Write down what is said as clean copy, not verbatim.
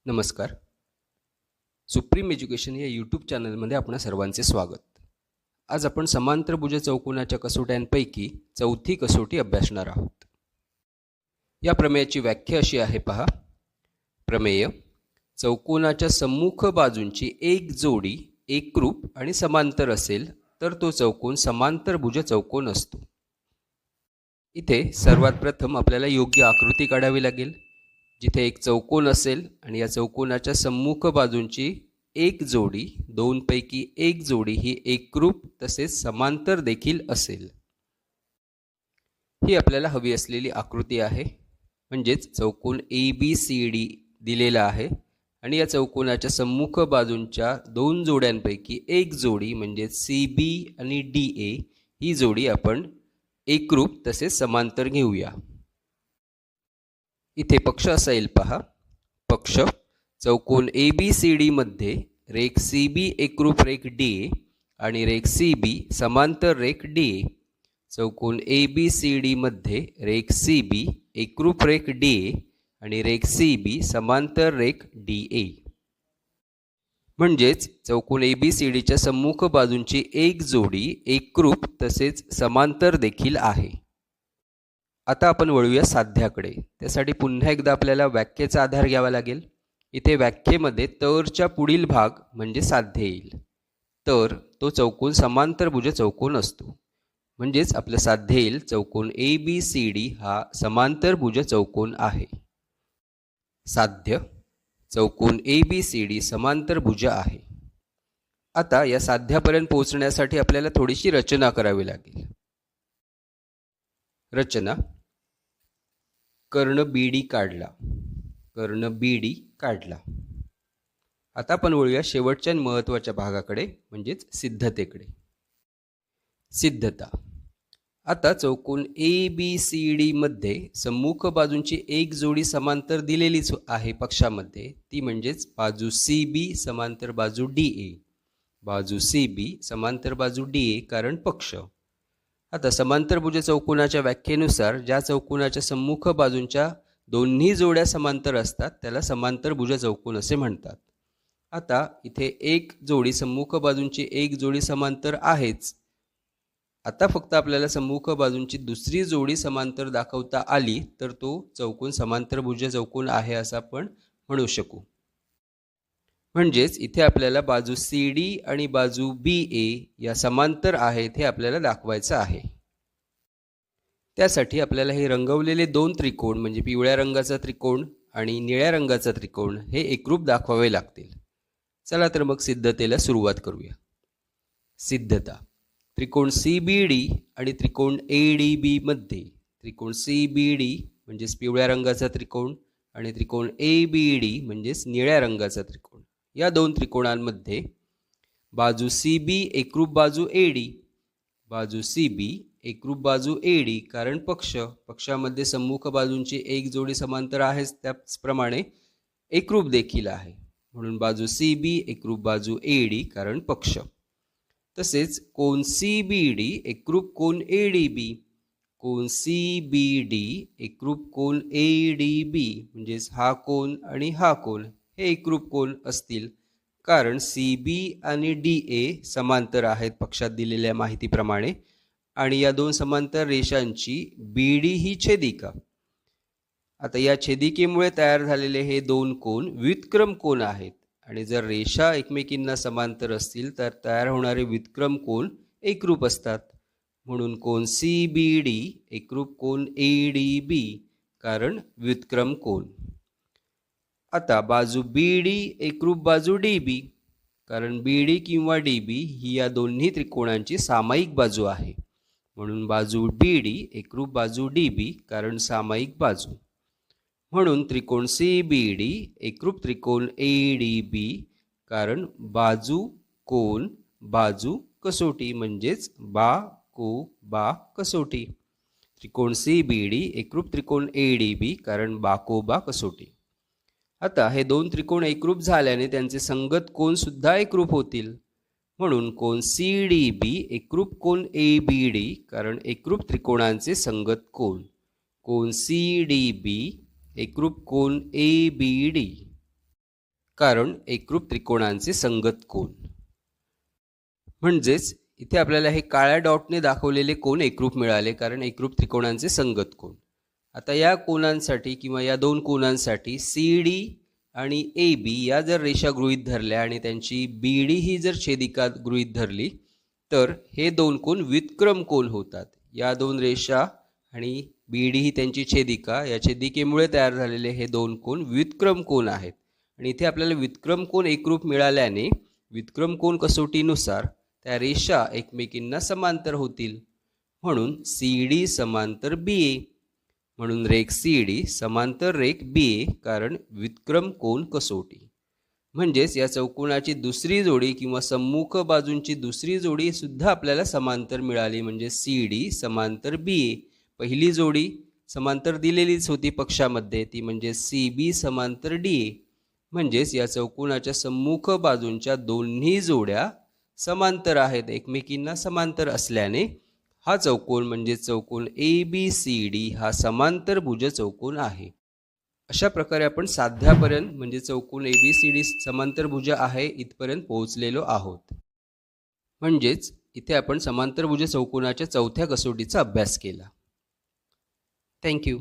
नमस्कार. Supreme education या YouTube चॅनलमध्ये आपणा सर्वांचे स्वागत. आज आपण समांतरभुज चौकोनाच्या कसोट्यांपैकी चौथी कसोटी अभ्यासणार आहोत. या प्रमेयाची व्याख्या अशी आहे पहा. प्रमेय: चौकोनाच्या सम्मुख बाजूंची एक जोडी एकरूप आणि समांतर असेल तर तो चौकोन समांतरभुज चौकोन असतो. इथे सर्वात प्रथम आपल्याला योग्य आकृती काढावी लागेल, जिथे एक चौकोन असेल आणि या चौकोनाच्या सम्मुख बाजूंची एक जोडी, दोनपैकी एक जोडी ही एकरूप तसेच समांतर देखील असेल. ही आपल्याला हवी असलेली आकृती आहे. म्हणजेच चौकोन ABCD दिलेला आहे आणि या चौकोनाच्या सम्मुख बाजूंच्या दोन जोड्यांपैकी एक जोडी म्हणजे CB आणि DA ही जोडी आपण एकरूप तसेच समांतर घेऊया. इथे पक्ष असा येईल पहा. पक्ष: चौकोन ABCD मध्ये रेख CB एकरूप रेख DA आणि रेख CB समांतर रेख DA. चौकोन ABCD मध्ये रेख CB एकरूप रेख DA आणि रेख CB समांतर रेख DA. म्हणजेच चौकोन ABCDच्या सम्मुख बाजूंची एक जोडी एकरूप तसेच समांतर देखील आहे. आता आपण वळूया साध्याकडे. त्यासाठी पुन्हा एकदा आपल्याला व्याख्येचा आधार घ्यावा लागेल. इथे व्याख्येमध्ये तरच्या पुढील भाग म्हणजे साध्य येईल. तर तो चौकोन समांतरभुज चौकोन असतो. म्हणजेच आपलं साध्य येईल चौकोन ABCD हा समांतरभुज चौकोन आहे. साध्य: चौकोन ABCD समांतरभुज आहे. आता या साध्यापर्यंत पोहोचण्यासाठी आपल्याला थोडीशी रचना करावी लागेल. रचना: कर्ण BD काढला, कर्ण BD काढला. आता आपण वळूया शेवटच्या महत्त्वाच्या भागाकडे म्हणजेच सिद्धतेकडे. सिद्धता: आता चौकोन ABCD मध्ये सम्मुख बाजूंची एक जोडी समांतर दिलेलीच आहे पक्षामध्ये, ती म्हणजेच बाजू CB समांतर बाजू DA. बाजू CB समांतर बाजू DA कारण पक्ष. आता समांतरभुज चौकोनाच्या व्याख्येनुसार ज्या चौकोनाच्या सम्मुख बाजूंच्या दोन्ही जोड्या समांतर असतात त्याला समांतरभुज चौकोन असे म्हणतात. आता इथे एक जोडी सम्मुख बाजूंची एक जोडी समांतर आहेच. आता फक्त आपल्याला सम्मुख बाजूंची दुसरी जोडी समांतर दाखवता आली तर तो चौकोन समांतरभुज चौकोन आहे असं आपण म्हणू शकू. म्हणजेच इथे आपल्याला बाजू CD आणि बाजू BA या समांतर आहेत हे आपल्याला दाखवायचं आहे. त्यासाठी आपल्याला हे रंगवलेले दोन त्रिकोण म्हणजे पिवळ्या रंगाचा त्रिकोण आणि निळ्या रंगाचा त्रिकोण हे एकरूप दाखवावे लागतील. चला तर मग सिद्धतेला सुरुवात करूया. सिद्धता: त्रिकोण CBD आणि त्रिकोण ADB मध्ये त्रिकोण CBD म्हणजेच पिवळ्या रंगाचा त्रिकोण आणि त्रिकोण ABD म्हणजेच निळ्या रंगाचा त्रिकोण, या दोन त्रिकोणांमध्ये बाजू CB एकरूप बाजू AD, बाजू CB एकरूप बाजू AD कारण पक्षामध्ये सम्मुख बाजूंची एक जोडी समांतर आहेच, त्याचप्रमाणे एकरूप देखील आहे. म्हणून बाजू CB एकरूप बाजू AD कारण पक्ष. तसेच कोन CBD एकरूप कोन ADB, कोन CBD एकरूप कोन ADB म्हणजेच हा कोन आणि हा कोन हे एकरूप कोन असतील कारण CB आणि DA समांतर आहेत पक्षात दिलेल्या माहितीप्रमाणे आणि या दोन समांतर रेषांची BD ही छेदिका. आता या छेदिकेमुळे तयार झालेले हे दोन कोन व्युत्क्रम कोन आहेत आणि जर रेषा एकमेकींना समांतर असतील तर तयार होणारे व्युत्क्रम कोन एकरूप असतात. म्हणून कोन CBD एकरूप कोन ADB कारण व्युत्क्रम कोन. आता बाजू BD एकरूप बाजू DB कारण BD किंवा DB ही या दोन्ही त्रिकोणांची सामायिक बाजू आहे. म्हणून बाजू BD एकरूप बाजू DB कारण सामायिक बाजू. म्हणून त्रिकोण CBD एकरूप त्रिकोण ADB कारण बाजू कोन बाजू कसोटी म्हणजेच बा कसोटी. त्रिकोण CBD एकरूप त्रिकोण ADB कारण बा कसोटी. आता हे दोन त्रिकोण एकरूप झाल्याने त्यांचे संगत कोन सुद्धा एकरूप होतील. म्हणून कोन CDB एकरूप कोन ABD कारण एकरूप त्रिकोणांचे संगत कोन. कोन CDB एकरूप कोन ABD. कारण एकरूप त्रिकोणांचे संगत कोन. म्हणजेच इथे आपल्याला हे काळ्या डॉटने दाखवलेले कोन एकरूप मिळाले कारण एकरूप त्रिकोणांचे संगत कोन. आता या कोनांसाठी किंवा या दोन कोनांसाठी CD आणि AB या जर रेषा गृहीत धरल्या आणि त्यांची BD ही जर छेदिका गृहीत धरली तर हे दोन कोन व्युत्क्रम कोन होतात. या दोन रेषा आणि BD ही त्यांची छेदिका, या छेदिकेमुळे तयार झालेले हे दोन कोन व्युत्क्रम कोन आहेत. आणि इथे आपल्याला व्युत्क्रम कोन एकरूप मिळाल्याने व्युत्क्रम कोन कसोटीनुसार त्या रेषा एकमेकींना समांतर होतील. म्हणून CD समांतर BA, म्हणून रेख CD समांतर रेख BA कारण व्युत्क्रम कोन कसोटी. म्हणजेच या चौकोनाची दुसरी जोडी किंवा सम्मुख बाजूंची दुसरी जोडी सुद्धा आपल्याला समांतर मिळाली. म्हणजे CD समांतर BA. पहिली जोडी समांतर दिलेलीच होती पक्षामध्ये, ती म्हणजे CB समांतर DA. म्हणजेच या चौकोनाच्या सम्मुख बाजूंच्या दोन्ही जोड्या समांतर आहेत. एकमेकींना समांतर असल्याने हा चौकोन म्हणजे चौकोन ABCD हा समांतरभुज चौकोन आहे. अशा प्रकारे आपण साध्यापर्यंत म्हणजे चौकोन ABCD समांतरभुज आहे इथपर्यंत पोहोचलेलो आहोत. म्हणजेच इथे आपण समांतरभुज चौकोनाच्या चौथ्या कसोटीचा अभ्यास केला. थँक्यू.